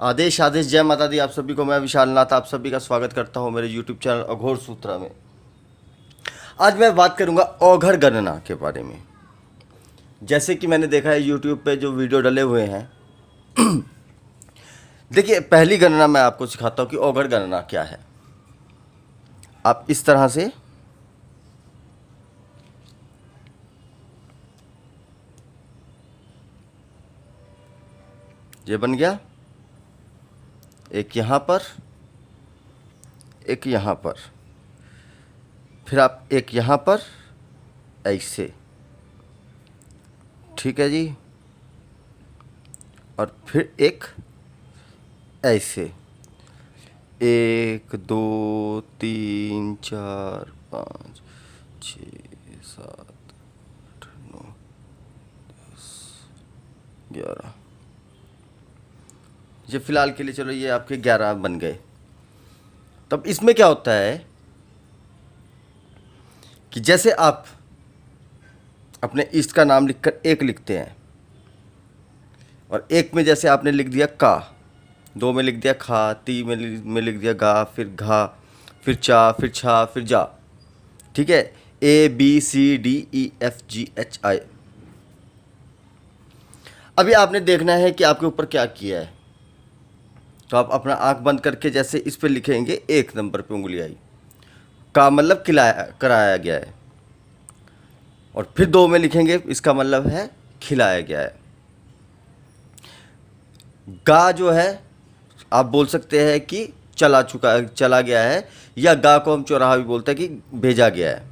आदेश आदेश जय माता दी। आप सभी को मैं विशाल नाथ आप सभी का स्वागत करता हूं मेरे यूट्यूब चैनल अघोर सूत्रा में। आज मैं बात करूंगा औघड़ गणना के बारे में। जैसे कि मैंने देखा है यूट्यूब पे जो वीडियो डले हुए हैं देखिए, पहली गणना मैं आपको सिखाता हूं कि औघड़ गणना क्या है। आप इस तरह से ये बन गया, एक यहाँ पर, एक यहाँ पर, फिर आप एक यहाँ पर ऐसे, ठीक है जी, और फिर एक ऐसे, 1 2 3 4 5 6 7 8 9 10 11। ये फ़िलहाल के लिए चलो, ये आपके 11 बन गए। तब इसमें क्या होता है कि जैसे आप अपने इष्ट का नाम लिखकर एक लिखते हैं, और एक में जैसे आपने लिख दिया का, 2 में लिख दिया खा, 3 में लिख दिया गा, फिर घा, फिर चा, फिर छा, फिर जा, ठीक है, ABCDEFGHI। अभी आपने देखना है कि आपके ऊपर क्या किया है। तो आप अपना आंख बंद करके जैसे इस पे लिखेंगे, 1 नंबर पे उंगली आई, का मतलब कराया गया है, और फिर 2 में लिखेंगे, इसका मतलब है खिलाया गया है। गा जो है आप बोल सकते हैं कि चला गया है, या गा को हम चौराहा भी बोलते हैं कि भेजा गया है।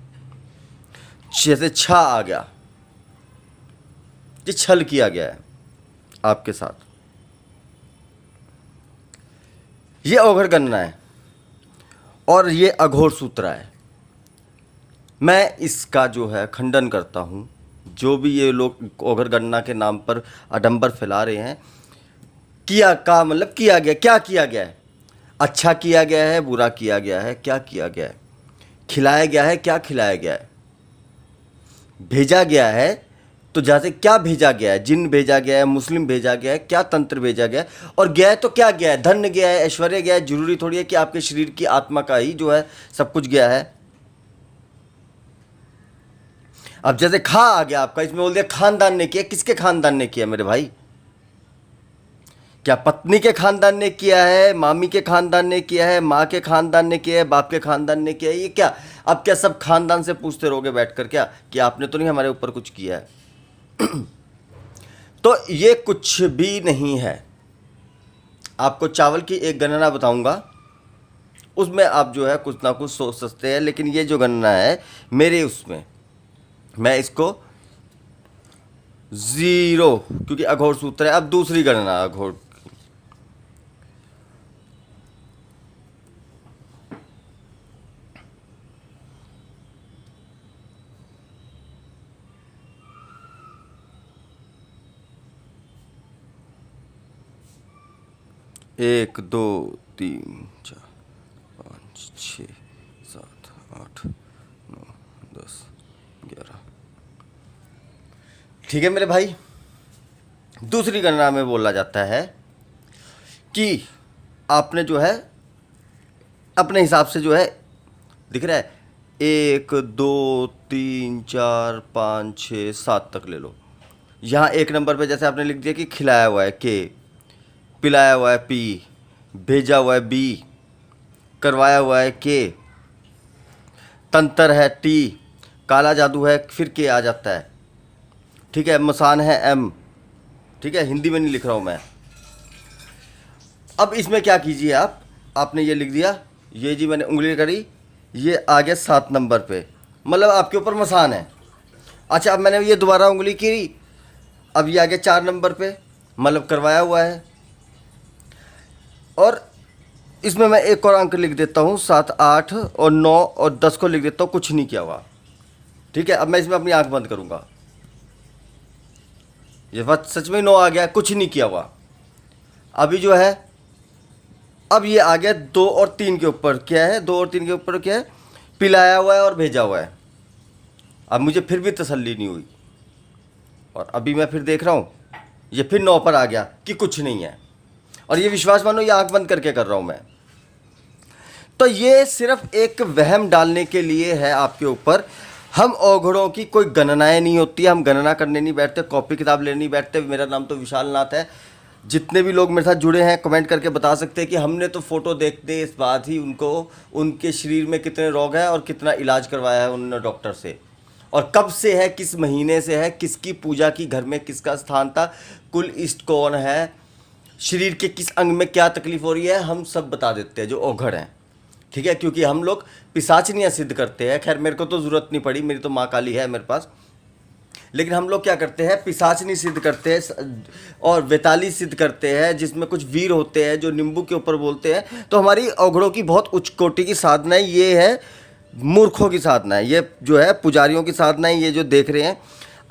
जैसे छा आ गया, ये छल किया गया है आपके साथ। ये औघड़ गणना है और ये अघोर सूत्रा है। मैं इसका जो है खंडन करता हूँ। जो भी ये लोग औघड़ गणना के नाम पर आडंबर फैला रहे हैं, किया का मतलब किया गया, क्या किया गया है, अच्छा किया गया है, बुरा किया गया है, क्या किया गया है, खिलाया गया है, क्या खिलाया गया है, भेजा गया है, तो जैसे क्या भेजा गया है, जिन भेजा गया है, मुस्लिम भेजा गया है, क्या तंत्र भेजा गया है, और गया है तो क्या गया है, धन गया है, ऐश्वर्य गया है। जरूरी थोड़ी है कि आपके शरीर की आत्मा का ही जो है सब कुछ गया है। अब जैसे खा आ गया आपका, इसमें बोल दिया खानदान ने किया। किसके खानदान ने किया मेरे भाई? क्या पत्नी के खानदान ने किया है, मामी के खानदान ने किया है, माँ के खानदान ने किया है, बाप के खानदान ने किया है? ये क्या अब क्या सब खानदान से पूछते रहोगे बैठकर क्या कि आपने तो नहीं हमारे ऊपर कुछ किया है? तो ये कुछ भी नहीं है। आपको चावल की एक गणना बताऊंगा, उसमें आप जो है कुछ ना कुछ सोच सकते हैं, लेकिन ये जो गणना है मेरे उसमें, मैं इसको 0, क्योंकि अघोर सूत्र है। अब दूसरी गणना अघोर, एक 2 3 4 5 6 7 8 9 10 11। ठीक है मेरे भाई। दूसरी गणना में बोला जाता है कि आपने जो है अपने हिसाब से जो है, दिख रहा है, 1 2 3 4 5 6 7 तक ले लो। यहाँ 1 नंबर पे जैसे आपने लिख दिया कि खिलाया हुआ है के, पिलाया हुआ है पी, भेजा हुआ है बी, करवाया हुआ है के, तंत्र है टी, काला जादू है फिर के आ जाता है, ठीक है, मसान है एम, ठीक है, हिंदी में नहीं लिख रहा हूँ मैं। अब इसमें क्या कीजिए आप, आपने ये लिख दिया, ये जी मैंने उंगली करी, ये आ गया 7 नंबर पे, मतलब आपके ऊपर मसान है। अच्छा, अब मैंने ये दोबारा उंगली की, अब ये आ गया 4 नंबर पे, मतलब करवाया हुआ है। और इसमें मैं एक और अंक लिख देता हूँ, 7 8 और 9 और 10 को लिख देता हूँ, कुछ नहीं किया हुआ, ठीक है। अब मैं इसमें अपनी आंख बंद करूँगा, ये बात सच में 9 आ गया, कुछ नहीं किया हुआ। अभी जो है, अब ये आ गया 2 और 3 के ऊपर, क्या है 2 और 3 के ऊपर क्या है, पिलाया हुआ है और भेजा हुआ है। अब मुझे फिर भी तसल्ली नहीं हुई, और अभी मैं फिर देख रहा हूँ, ये फिर 9 पर आ गया कि कुछ नहीं है। और ये विश्वास मानो ये आंख बंद करके कर रहा हूँ मैं। तो ये सिर्फ एक वहम डालने के लिए है आपके ऊपर। हम औघड़ों की कोई गणनाएं नहीं होती है, हम गणना करने नहीं बैठते, कॉपी किताब लेने नहीं बैठते। मेरा नाम तो विशाल नाथ है। जितने भी लोग मेरे साथ जुड़े हैं कमेंट करके बता सकते हैं कि हमने तो फ़ोटो देखते इस बात ही उनको उनके शरीर में कितने रोग हैं और कितना इलाज करवाया है उन्होंने डॉक्टर से, और कब से है, किस महीने से है, किसकी पूजा की, घर में किसका स्थान था, कुल इष्ट कौन है, शरीर के किस अंग में क्या तकलीफ हो रही है, हम सब बता देते हैं जो औघड़ हैं। ठीक है, क्योंकि हम लोग पिशाचनियाँ सिद्ध करते हैं। खैर मेरे को तो ज़रूरत नहीं पड़ी, मेरी तो माँ काली है मेरे पास। लेकिन हम लोग क्या करते हैं, पिशाचनी सिद्ध करते हैं और वेताली सिद्ध करते हैं, जिसमें कुछ वीर होते हैं जो नींबू के ऊपर बोलते हैं। तो हमारी औघड़ों की बहुत उच्च कोटि की साधना है। ये है मूर्खों की साधना है, ये जो है पुजारियों की साधना है। ये जो देख रहे हैं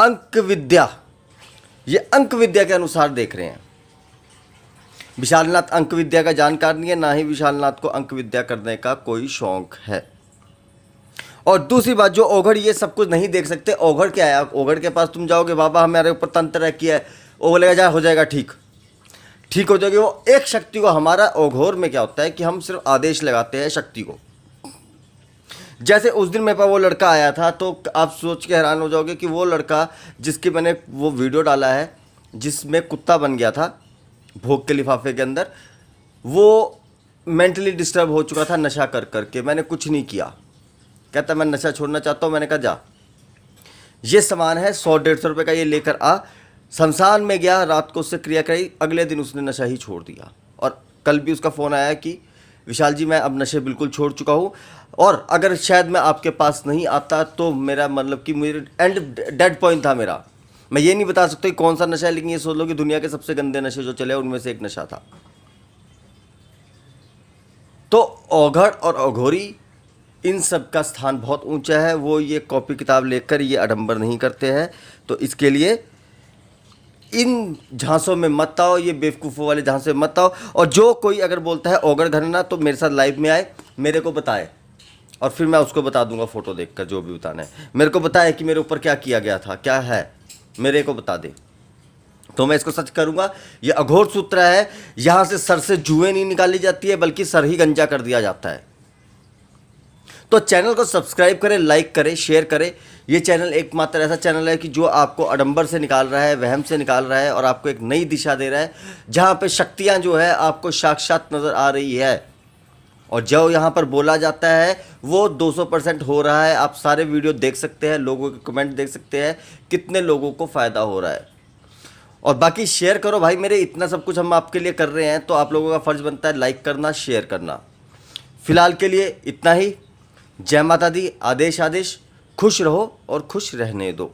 अंक विद्या, ये अंक विद्या के अनुसार देख रहे हैं। विशालनाथ अंक विद्या का जानकार नहीं है, ना ही विशालनाथ को अंक विद्या करने का कोई शौक है। और दूसरी बात, जो औघड़ ये सब कुछ नहीं देख सकते, औघड़ क्या है, औघड़ के पास तुम जाओगे, बाबा हमारे ऊपर तंत्र किया है, वो बोलेगा जा हो जाएगा ठीक, ठीक हो जाएगी। वो एक शक्ति को, हमारा औघोर में क्या होता है कि हम सिर्फ आदेश लगाते हैं शक्ति को। जैसे उस दिन मेरे पास वो लड़का आया था, तो आप सोच के हैरान हो जाओगे कि वो लड़का जिसकी मैंने वो वीडियो डाला है जिसमें कुत्ता बन गया था भोग के लिफाफे के अंदर, वो मेंटली डिस्टर्ब हो चुका था नशा कर करके। मैंने कुछ नहीं किया, कहता मैं नशा छोड़ना चाहता हूँ। मैंने कहा जा, ये सामान है 100-150 रुपये का, ये लेकर आ। शमशान में गया, रात को उससे क्रिया कराई, अगले दिन उसने नशा ही छोड़ दिया। और कल भी उसका फ़ोन आया कि विशाल जी मैं अब नशे बिल्कुल छोड़ चुका हूँ, और अगर शायद मैं आपके पास नहीं आता तो मेरा मतलब कि मेरे एंड डेड पॉइंट था मेरा। मैं ये नहीं बता सकता कि कौन सा नशा है, लेकिन ये सोच लो कि दुनिया के सबसे गंदे नशे जो चले उनमें से एक नशा था। तो औघड़ और अघोरी इन सब का स्थान बहुत ऊंचा है। वो ये कॉपी किताब लेकर ये आडंबर नहीं करते हैं। तो इसके लिए इन झांसों में मत आओ, ये बेवकूफ़ों वाले झांसे में मत आओ। और जो कोई अगर बोलता है औघड़ गणना, तो मेरे साथ लाइव में आए, मेरे को बताए, और फिर मैं उसको बता दूंगा फ़ोटो देखकर जो भी बताना है। मेरे को बताए कि मेरे ऊपर क्या किया गया था, क्या है, मेरे को बता दे, तो मैं इसको सच करूंगा। ये अघोर सूत्र है, यहाँ से सर से जुएं नहीं निकाली जाती है, बल्कि सर ही गंजा कर दिया जाता है। तो चैनल को सब्सक्राइब करें, लाइक करें, शेयर करें। ये चैनल एकमात्र ऐसा चैनल है कि जो आपको आडंबर से निकाल रहा है, वहम से निकाल रहा है, और आपको एक नई दिशा दे रहा है, जहाँ पे शक्तियाँ जो है आपको साक्षात नज़र आ रही है। और जो यहाँ पर बोला जाता है वो 200% हो रहा है। आप सारे वीडियो देख सकते हैं, लोगों के कमेंट देख सकते हैं, कितने लोगों को फ़ायदा हो रहा है। और बाकी शेयर करो भाई मेरे, इतना सब कुछ हम आपके लिए कर रहे हैं, तो आप लोगों का फ़र्ज़ बनता है लाइक करना, शेयर करना। फ़िलहाल के लिए इतना ही। जय माता दी। आदेश आदेश। खुश रहो और खुश रहने दो।